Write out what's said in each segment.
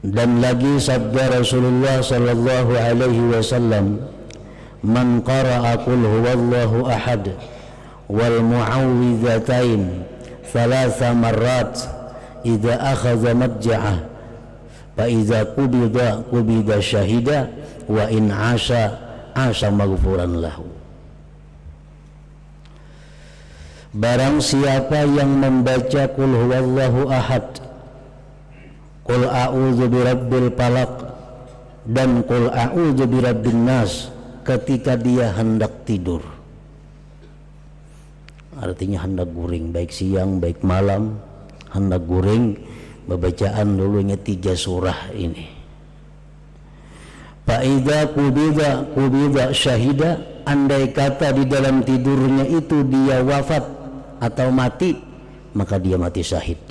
Dan lagi sabda Rasulullah sallallahu alaihi wasallam, man qara'a qul huwallahu ahad wal mu'awwidhatain thalatha marrat idza akhadha madja'ah fa idza qubida syahida wa in 'asha maghfuran lahu. Barang siapa yang membaca qul huwallahu ahad, qul a'udzu birabbil falaq, dan qul a'udzu birabbin nas ketika dia hendak tidur, artinya hendak guring, baik siang baik malam, hendak guring, bacaan dulunya 3 surah ini. Fa'idha kubida syahida, andai kata di dalam tidurnya itu dia wafat atau mati, maka dia mati syahid.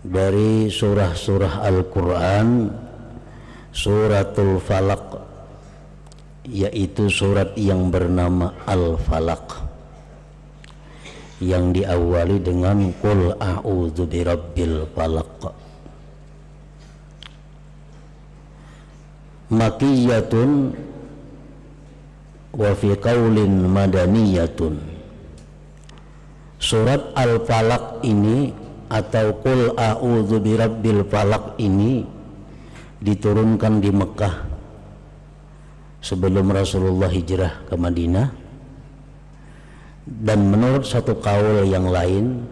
Dari surah-surah Al-Quran, suratul Falaq, yaitu surat yang bernama Al-Falaq, yang diawali dengan qul a'udzu birabbil falaq. Makiyatun wa fi qaulin madaniyatun. Surat Al-Falaq ini atau qul a'udzu birabbil falaq ini diturunkan di Mekah sebelum Rasulullah hijrah ke Madinah, dan menurut satu kaul yang lain,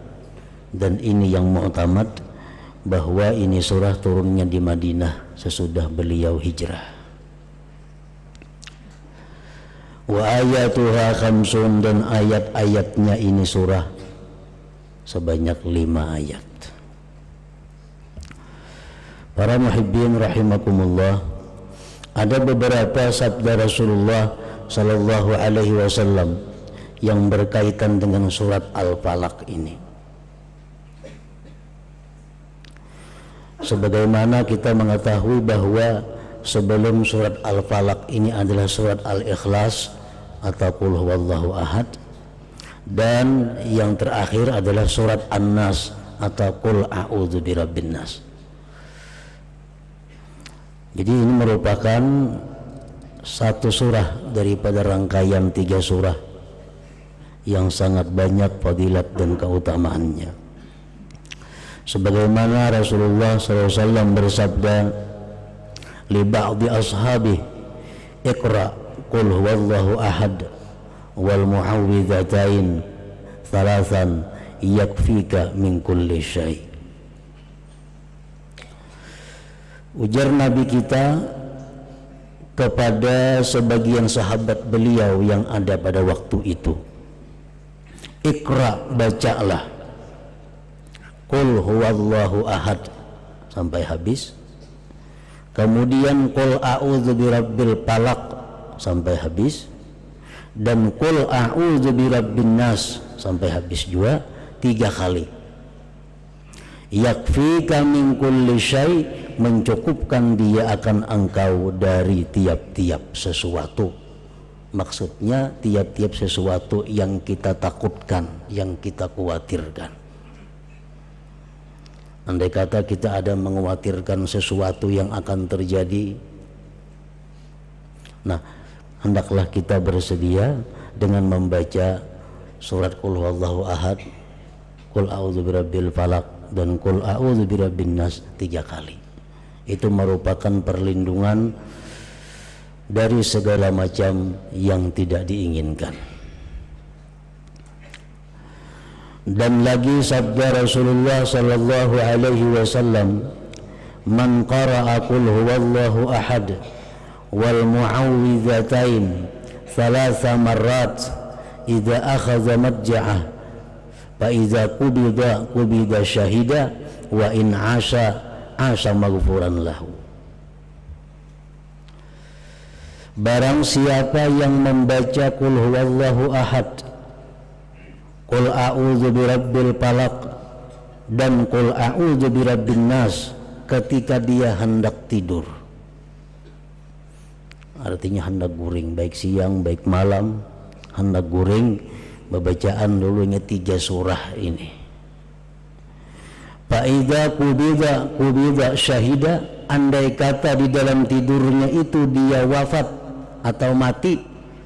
dan ini yang mu'tamad, bahwa ini surah turunnya di Madinah sesudah beliau hijrah. Wa ayatuha khamsun, dan ayat-ayatnya ini surah sebanyak 5 ayat. Para muhibbin rahimakumullah, ada beberapa sabda Rasulullah sallallahu alaihi wasallam yang berkaitan dengan surat Al-Falaq ini. Sebagaimana kita mengetahui bahwa sebelum surat Al-Falaq ini adalah surat Al-Ikhlas atau qul huwallahu ahad, dan yang terakhir adalah surat An-Nas atau qul a'udzu birabbin nas. Jadi ini merupakan satu surah daripada rangkaian 3 surah yang sangat banyak fadilat dan keutamaannya. Sebagaimana Rasulullah SAW bersabda li ba'di ashabi, iqra qul huwallahu ahad wal mu'awwidhatain thalathan yakfika min kulli syai'. Ujar Nabi kita kepada sebagian sahabat beliau yang ada pada waktu itu, Iqra, bacalah qul huwallahu ahad sampai habis, kemudian qul a'udzu birabbil falaq sampai habis, dan qul a'udzu birabbin nas sampai habis juga 3 kali. Yakfika min kulli syai', mencukupkan dia akan engkau dari tiap-tiap sesuatu. Maksudnya tiap-tiap sesuatu yang kita takutkan, yang kita khawatirkan. Andai kata kita ada mengkhawatirkan sesuatu yang akan terjadi, nah hendaklah kita bersedia dengan membaca surat qul huwallahu ahad, qul a'udzu birabbil falaq, dan qul a'udzu birabbin nas 3 kali. Itu merupakan perlindungan dari segala macam yang tidak diinginkan. Dan lagi sabda Rasulullah sallallahu alaihi wasallam, man qara'a qul huwallahu ahad wal mu'awwidhatain thalatha marrat idza akhadha madja'ah fa idza qubida syahida wa in 'asha maghfuran lahu. Barang siapa yang membaca qul huwallahu ahad, qul a'udzu birabbil falaq, dan qul a'udzu birabbin nas ketika dia hendak tidur, artinya hendak guring, baik siang baik malam, hendak guring bacaan dulunya 3 surah ini. Fa'idha kubida syahida, andai kata di dalam tidurnya itu dia wafat atau mati,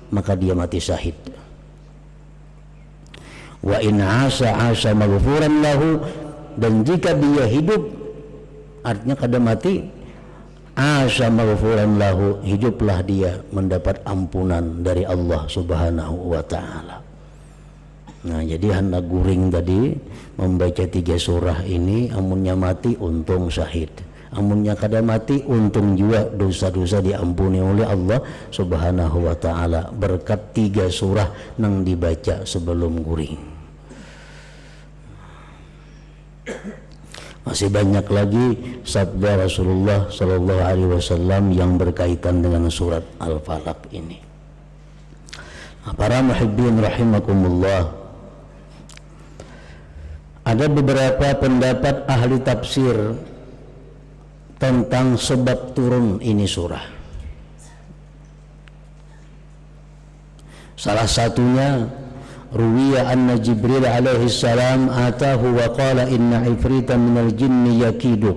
maka dia mati syahid. Wa in asa maghfuran lahu, dan jika dia hidup, artinya kada mati, asa maghfuran lahu, hiduplah dia mendapat ampunan dari Allah Subhanahu wa ta'ala. Nah, jadi hendak guring tadi membaca 3 surah ini, amunnya mati untung syahid, amunnya kada mati untung juga dosa-dosa diampuni oleh Allah Subhanahu wa ta'ala berkat 3 surah nang dibaca sebelum guring. Masih banyak lagi sabda Rasulullah sallallahu alaihi wasallam yang berkaitan dengan surat Al-Falaq ini. Nah, para muhibbin rahimakumullah, ada beberapa pendapat ahli tafsir tentang sebab turun ini surah. Salah satunya, ruwiya anna Jibril alaihi salam atahu wa qala inna ifritan minal jinni yakidu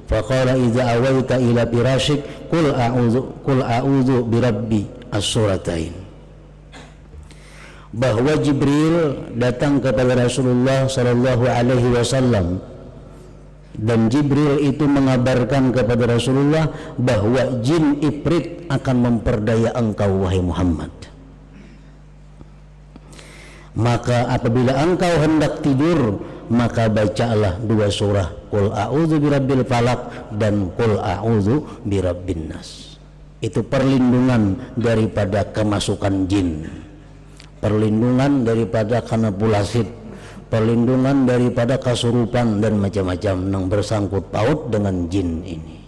faqala idza awaita ila firashik qul a'udzu birabbi as-suratain. Bahwa Jibril datang kepada Rasulullah sallallahu alaihi wasallam, dan Jibril itu mengabarkan kepada Rasulullah bahwa jin ifrit akan memperdaya engkau wahai Muhammad. Maka apabila engkau hendak tidur, maka bacalah 2 surah, Qul a'udzu birabbil falaq dan Qul a'udzu birabbin nas. Itu perlindungan daripada kemasukan jin, perlindungan daripada kanapulasit, perlindungan daripada kasurupan dan macam-macam yang bersangkut paut dengan jin ini.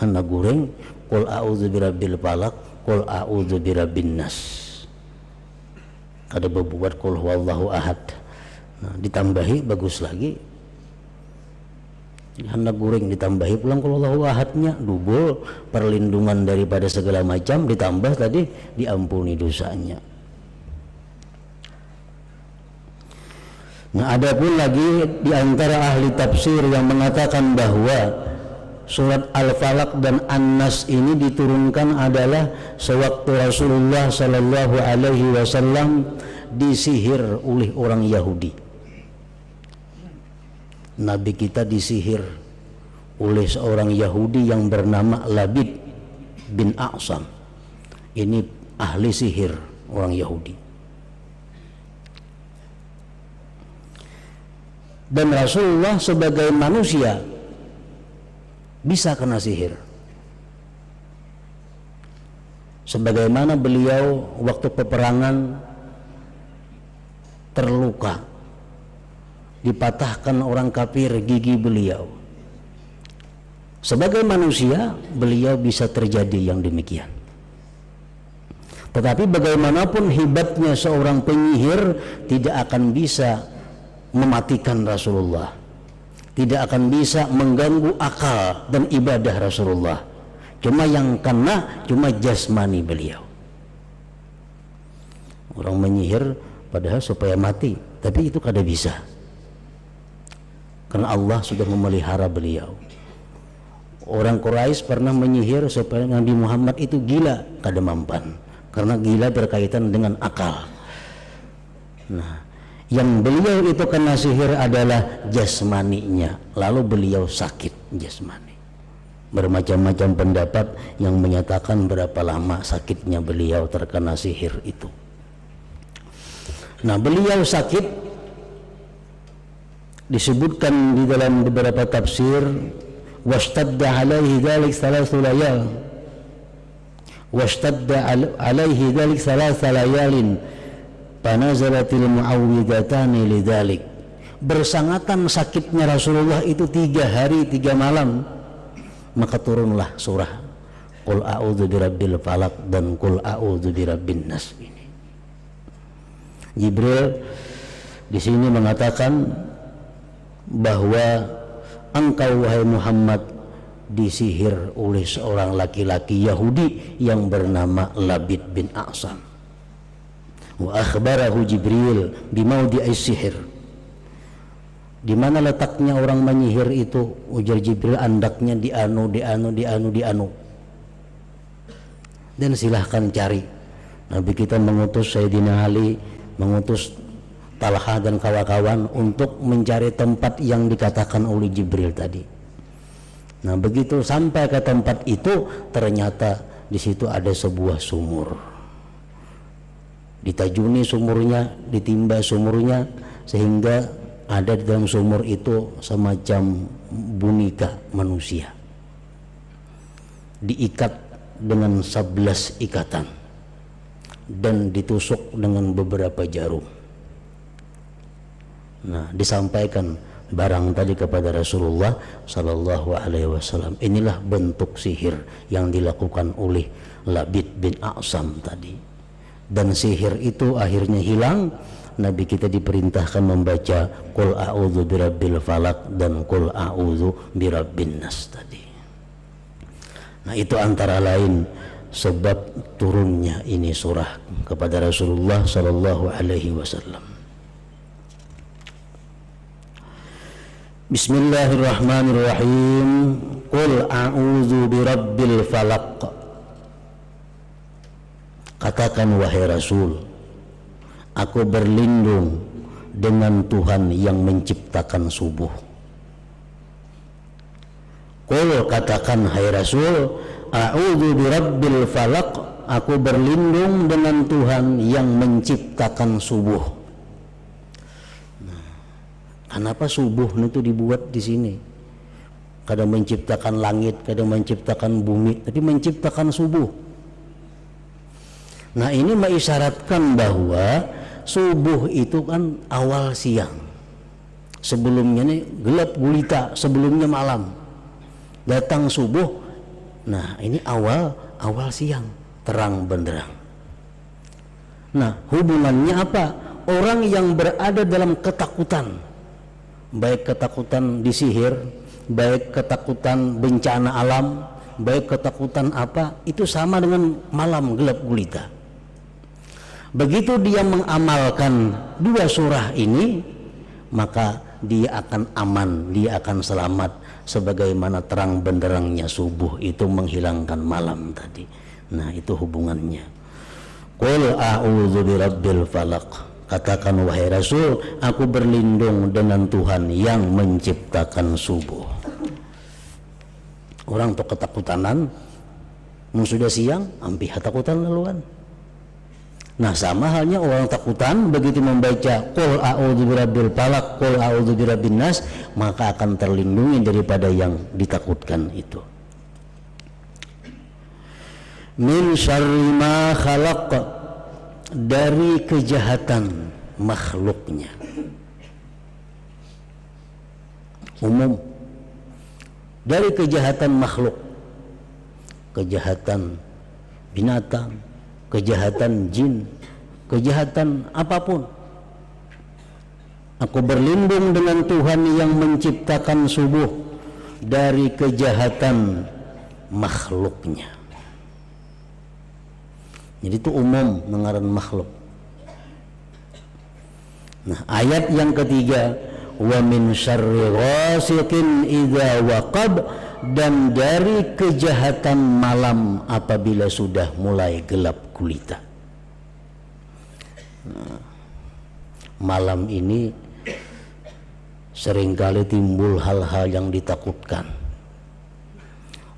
Hendak guring, Qul a'udzu birabbil falaq, Qul a'udzu birabbin nas. Ada berbuat Qul huwallahu ahad. Nah, ditambahi bagus lagi. Hendak guring ditambahi pulang Qul huwallahu ahadnya, double perlindungan daripada segala macam, ditambah tadi diampuni dosanya. Nah, ada pun lagi di antara ahli tafsir yang mengatakan bahwa surat Al-Falaq dan An-Nas ini diturunkan adalah sewaktu Rasulullah sallallahu alaihi wasallam disihir oleh orang Yahudi. Nabi kita disihir oleh seorang Yahudi yang bernama Labid bin A'sam. Ini ahli sihir orang Yahudi. Dan Rasulullah sebagai manusia bisa kena sihir, sebagaimana beliau waktu peperangan terluka, dipatahkan orang kafir gigi beliau. Sebagai manusia beliau bisa terjadi yang demikian. Tetapi bagaimanapun hebatnya seorang penyihir, tidak akan bisa mematikan Rasulullah, tidak akan bisa mengganggu akal dan ibadah Rasulullah. Cuma yang kena cuma jasmani beliau. Orang menyihir padahal supaya mati, tapi itu kada bisa, karena Allah sudah memelihara beliau. Orang Quraisy pernah menyihir supaya Nabi Muhammad itu gila, kada mampan, karena gila berkaitan dengan akal. Nah, yang beliau itu kena sihir adalah jasmaninya, lalu beliau sakit jasmani. Bermacam-macam pendapat yang menyatakan berapa lama sakitnya beliau terkena sihir itu. Nah, beliau sakit, disebutkan di dalam beberapa tafsir, washtadda alaihi dzalik thalathu layal, washtadda alaihi dzalik thalathu layalin panazalatil muawwidatani lidzalik. Bersangatan sakitnya Rasulullah itu 3 hari 3 malam, maka turunlah surah Qul a'udzu birabbil falaq dan Qul a'udzu birabbin nas ini. Jibril di sini mengatakan bahwa engkau wahai Muhammad disihir oleh seorang laki-laki Yahudi yang bernama Labid bin A'sam. Wa akhbarahu Jibril bimaudi'is sihir. Di mana letaknya orang menyihir itu? Ujar Jibril, andaknya di anu. Dan silahkan cari. Nabi kita mengutus Sayyidina Ali, mengutus Talha dan kawan-kawan untuk mencari tempat yang dikatakan oleh Jibril tadi. Nah, begitu sampai ke tempat itu, ternyata di situ ada sebuah sumur. Ditajuni sumurnya, ditimba sumurnya, sehingga ada di dalam sumur itu semacam boneka manusia, diikat dengan 11 ikatan dan ditusuk dengan beberapa jarum. Nah, disampaikan barang tadi kepada Rasulullah Sallallahu Alaihi Wasallam. Inilah bentuk sihir yang dilakukan oleh Labid bin A'sam tadi, dan sihir itu akhirnya hilang. Nabi kita diperintahkan membaca Qul a'udzu birabbil falaq dan Qul a'udzu birabbin nas tadi. Nah, itu antara lain sebab turunnya ini surah kepada Rasulullah Sallallahu Alaihi Wasallam. Bismillahirrahmanirrahim. Qul a'udzu birabbil falaq. Katakan wahai Rasul, aku berlindung dengan Tuhan yang menciptakan subuh. Qul, katakan hai Rasul, a'udzu birabbil falaq, aku berlindung dengan Tuhan yang menciptakan subuh. Nah, kenapa subuh itu dibuat di sini? Kadang menciptakan langit, kadang menciptakan bumi, tapi menciptakan subuh. Nah, ini mengisyaratkan bahwa subuh itu kan awal siang, sebelumnya nih gelap gulita, sebelumnya malam, datang subuh. Nah, ini awal siang, terang benderang. Nah, hubungannya apa? Orang yang berada dalam ketakutan, baik ketakutan disihir, baik ketakutan bencana alam, baik ketakutan apa, itu sama dengan malam gelap gulita. Begitu dia mengamalkan dua surah ini, maka dia akan aman, dia akan selamat, sebagaimana terang benderangnya subuh itu menghilangkan malam tadi. Nah, itu hubungannya. Qul a'udzu birabbil falaq, katakan wahai Rasul, aku berlindung dengan Tuhan yang menciptakan subuh. Orang tuh ketakutanan, sudah siang, ampi ketakutan laluan. Nah, sama halnya orang takutan begitu membaca Qul a'udzu birabbil falaq, Qul a'udzu birabbin nas, maka akan terlindungi daripada yang ditakutkan itu. Min syarri ma khalaq, dari kejahatan makhluknya. Umum, dari kejahatan makhluk, kejahatan binatang, kejahatan jin, kejahatan apapun. Aku berlindung dengan Tuhan yang menciptakan subuh dari kejahatan makhluknya. Jadi itu umum mengaran makhluk. Nah, ayat yang ketiga, wa min syarri ghasiqin idza waqab, dan dari kejahatan malam apabila sudah mulai gelap gulita. Nah, malam ini seringkali timbul hal-hal yang ditakutkan.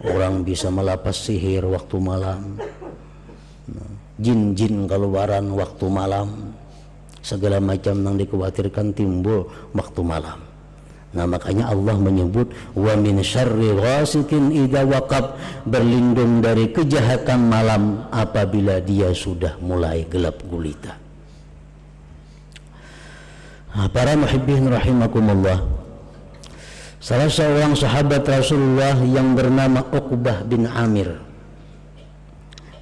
Orang bisa melapas sihir waktu malam, jin-jin keluaran waktu malam, segala macam yang dikhawatirkan timbul waktu malam. Nah, makanya Allah menyebut wa min syarri ghasiqin idza waqab, berlindung dari kejahatan malam apabila dia sudah mulai gelap gulita. Nah, para muhibbin rahimakumullah, salah seorang sahabat Rasulullah yang bernama Uqbah bin Amir,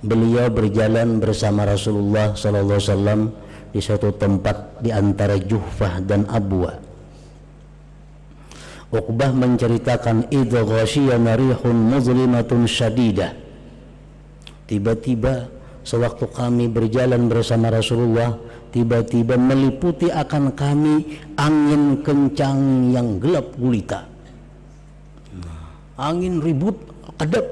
beliau berjalan bersama Rasulullah sallallahu alaihi wasallam di suatu tempat di antara Juhfah dan Abwa. Uqbah menceritakan idza ghasyiyana rihun muzlimatun syadidah. Tiba-tiba sewaktu kami berjalan bersama Rasulullah, tiba-tiba meliputi akan kami angin kencang yang gelap gulita. Angin ribut, kedap.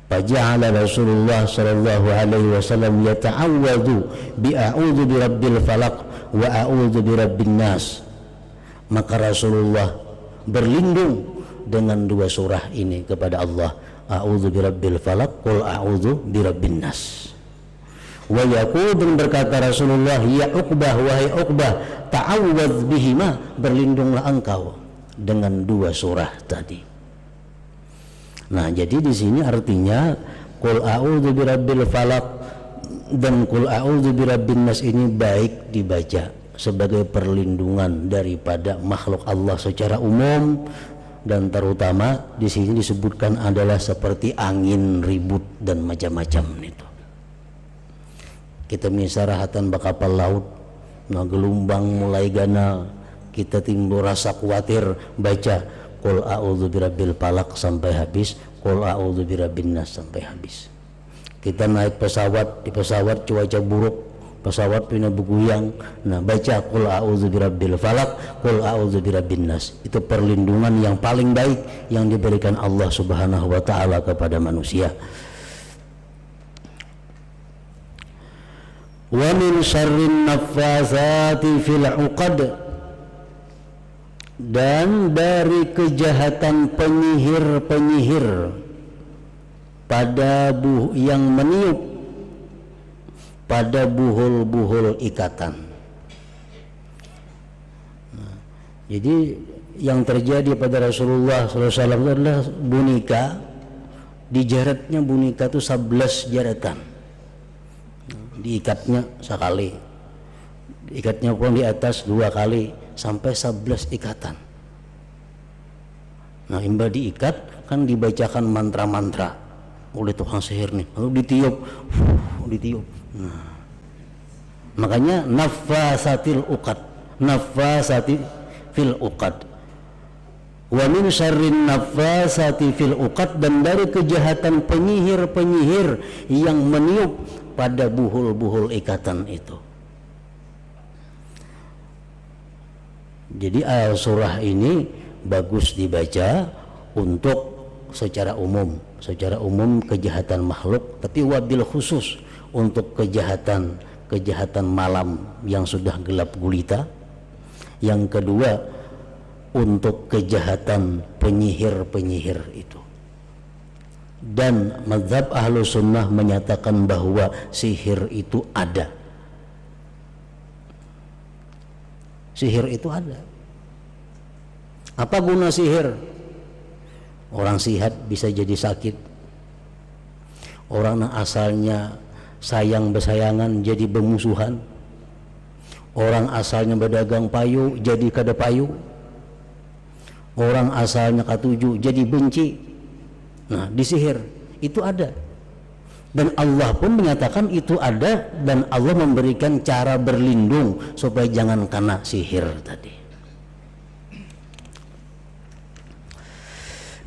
Faja'ala Rasulullah sallallahu alaihi wasallam yata'awwadhu bi'a'udzu birabbil falaq wa a'udzu birabbin nas. Maka Rasulullah berlindung dengan dua surah ini kepada Allah, a'udzu birabbil falaq, qul a'udzu birabbin nas. Wa yaqul, berkata Rasulullah, ya Uqbah, wahai Uqbah, ta'awwadz bihima, berlindunglah engkau dengan dua surah tadi. Nah, jadi di sini artinya qul a'udzu birabbil falaq dan qul a'udzu birabbin nas ini baik dibaca sebagai perlindungan daripada makhluk Allah secara umum, dan terutama di sini disebutkan adalah seperti angin ribut dan macam-macam itu. Kita misarahatan bakapal laut, nah gelombang mulai gana, kita timbul rasa khawatir, baca qul a'udzu birabbil falaq sampai habis, qul a'udzu birabbin nas sampai habis. Kita naik pesawat, di pesawat cuaca buruk, pesawat pina beguyang, nah baca qul a'udzu birabbil falaq, qul a'udzu birabbin nas. Itu perlindungan yang paling baik yang diberikan Allah Subhanahu wa taala kepada manusia. Wa min syarrin naffasati fil 'uqad, dan dari kejahatan penyihir-penyihir pada yang meniup pada buhul-buhul ikatan. Nah, jadi yang terjadi pada Rasulullah SAW adalah bunika, dijaratnya bunika itu 11 jaratan, diikatnya sekali, diikatnya pun di atas 2 kali sampai 11 ikatan. Nah, imba diikat kan dibacakan mantra-mantra oleh tukang sihir nih, lalu ditiup, ditiup. Nah, makanya nafasatil uqad, nafasati fil uqad. Wa min syarrin nafasati fil uqad, dan dari kejahatan penyihir-penyihir yang meniup pada buhul-buhul ikatan itu. Jadi surah ini bagus dibaca untuk secara umum kejahatan makhluk, tapi wabil khusus untuk kejahatan malam yang sudah gelap gulita. Yang kedua untuk kejahatan penyihir-penyihir itu. Dan mazhab ahlu sunnah menyatakan bahwa sihir itu ada. Sihir itu ada. Apa guna sihir? Orang sihat bisa jadi sakit. Orang yang asalnya sayang bersayangan jadi bermusuhan. Orang asalnya berdagang payu jadi kada payu. Orang asalnya katuju jadi benci. Nah, di sihir itu ada. Dan Allah pun menyatakan itu ada, dan Allah memberikan cara berlindung supaya jangan kena sihir tadi.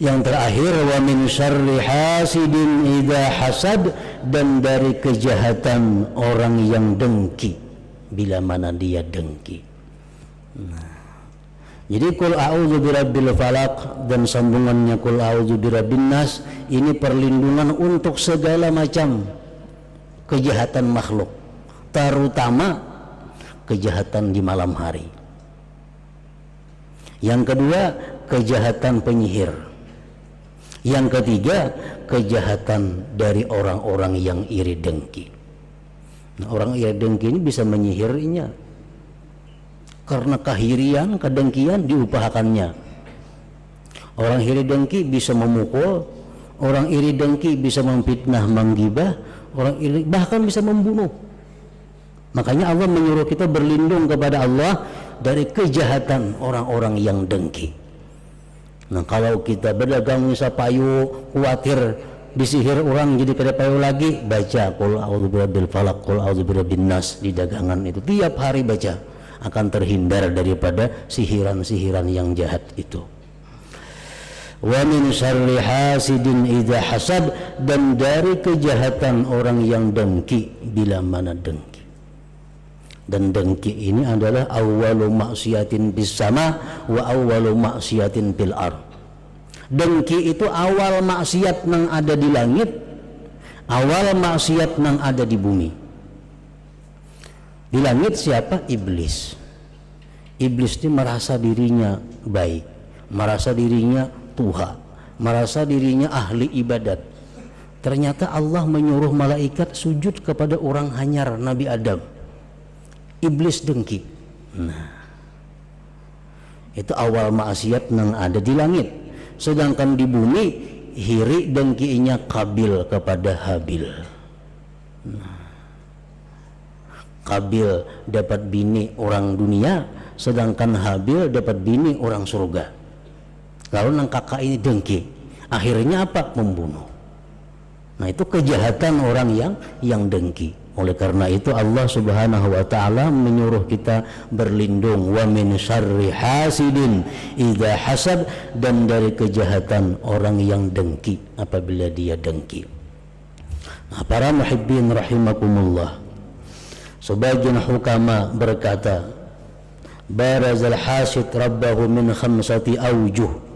Yang terakhir, wa min syarri hasidin idza hasad, dan dari kejahatan orang yang dengki bila mana dia dengki. Nah, jadi qul a'udzu birabbil falaq dan sambungannya qul a'udzu birabbin nas ini perlindungan untuk segala macam kejahatan makhluk, terutama kejahatan di malam hari. Yang kedua, kejahatan penyihir. Yang ketiga, kejahatan dari orang-orang yang iri dengki. Nah, orang iri dengki ini bisa menyihirnya karena kahirian, kedengkian diupahakannya. Orang iri dengki bisa memukul, orang iri dengki bisa memfitnah, menggibah, orang iri bahkan bisa membunuh. Makanya Allah menyuruh kita berlindung kepada Allah dari kejahatan orang-orang yang dengki. Nah, kalau kita berdagang misal payu, khawatir disihir orang jadi kada payu lagi, baca qul a'udzu birabbil falaq, qul a'udzu birabbin nas di dagangan itu tiap hari baca. akan terhindar daripada sihiran-sihiran yang jahat itu. Wa min syarri hasidin idza hasad, dan dari kejahatan orang yang dengki bila mana dengki. Dan dengki ini adalah awwalu maksiatin bis sama wa awwalu maksiatin bil ard. Dengki itu awal maksiat nang ada di langit, awal maksiat nang ada di bumi. Di langit siapa? Iblis. Iblis ini merasa dirinya baik, merasa dirinya Tuhan, merasa dirinya ahli ibadat. Ternyata Allah menyuruh malaikat sujud kepada orang hanyar Nabi Adam. Iblis dengki. Nah, itu awal maksiat yang ada di langit. Sedangkan di bumi hiri dengkinya Qabil kepada Habil. Nah, Qabil dapat bini orang dunia, sedangkan Habil dapat bini orang surga. Lalu nang kakak ini dengki, akhirnya apa? Membunuh. Nah, itu kejahatan orang yang dengki. Oleh karena itu Allah Subhanahu wa taala menyuruh kita berlindung wa min syarri hasidin idza hasad, dan dari kejahatan orang yang dengki apabila dia dengki. Nah, para muhibbin rahimakumullah, sebagian hukama berkata, barazal hasid rabbahu min khamsati awjuh.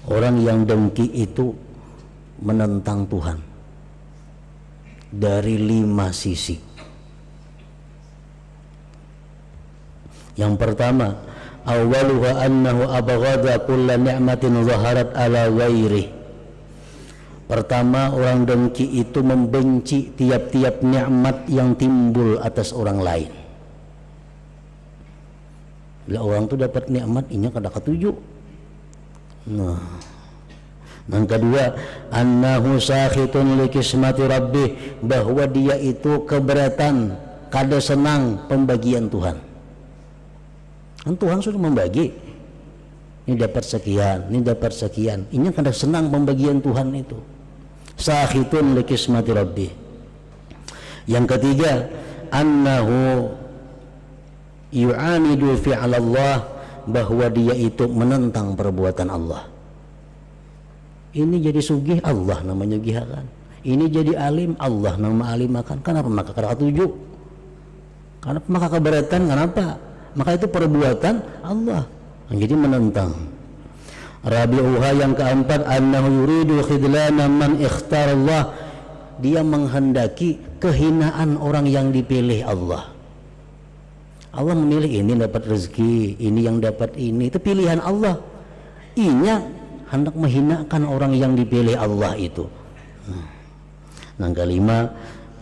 Orang yang dengki itu menentang Tuhan dari 5 sisi. Yang pertama, awwaluha annahu abghadha kulla ni'matin zaharat ala ghairihi. Pertama, orang dengki itu membenci tiap-tiap nikmat yang timbul atas orang lain. Bila orang itu dapat nikmat, inya kada ketuju. Nah, yang kedua, annahu sakhitun li kismati rabbih, bahwa dia itu keberatan, kada senang pembagian Tuhan. Kan Tuhan sudah membagi, ini dapat sekian, ini dapat sekian, ini kada senang pembagian Tuhan itu. Sakhitun li kismati rabbih. Yang ketiga, annahu yu'anidu fi'alallah, bahwa dia itu menentang perbuatan Allah. Ini jadi sugih, Allah namanya nyugihakan. Ini jadi alim, Allah nama alimakan. Kenapa maka kada ketuju? Kenapa maka keberatan? Kenapa? Maka itu perbuatan Allah. Jadi menentang. Rabi'uha, yang keempat, annahu yuridu khidlana man ikhtarallah, dia menghendaki kehinaan orang yang dipilih Allah. Allah memilih ini dapat rezeki, ini yang dapat ini, itu pilihan Allah. Inya hendak menghinakan orang yang dipilih Allah itu. Yang kelima,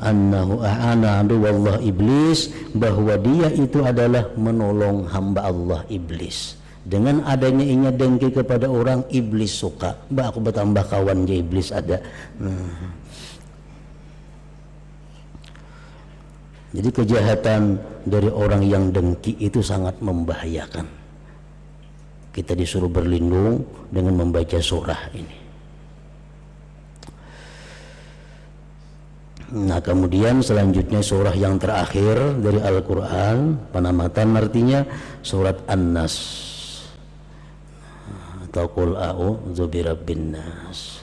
annahu a'ana aduwallah iblis, bahwa dia itu adalah menolong hamba Allah iblis. Dengan adanya inya dengki kepada orang, iblis suka. Mbak, aku bertambah kawan je iblis ada. Jadi kejahatan dari orang yang dengki itu sangat membahayakan. Kita disuruh berlindung dengan membaca surah ini. Nah, kemudian selanjutnya surah yang terakhir dari Al-Quran, penamatan artinya surat An-Nas atau Qul a'udzu birabbin nas.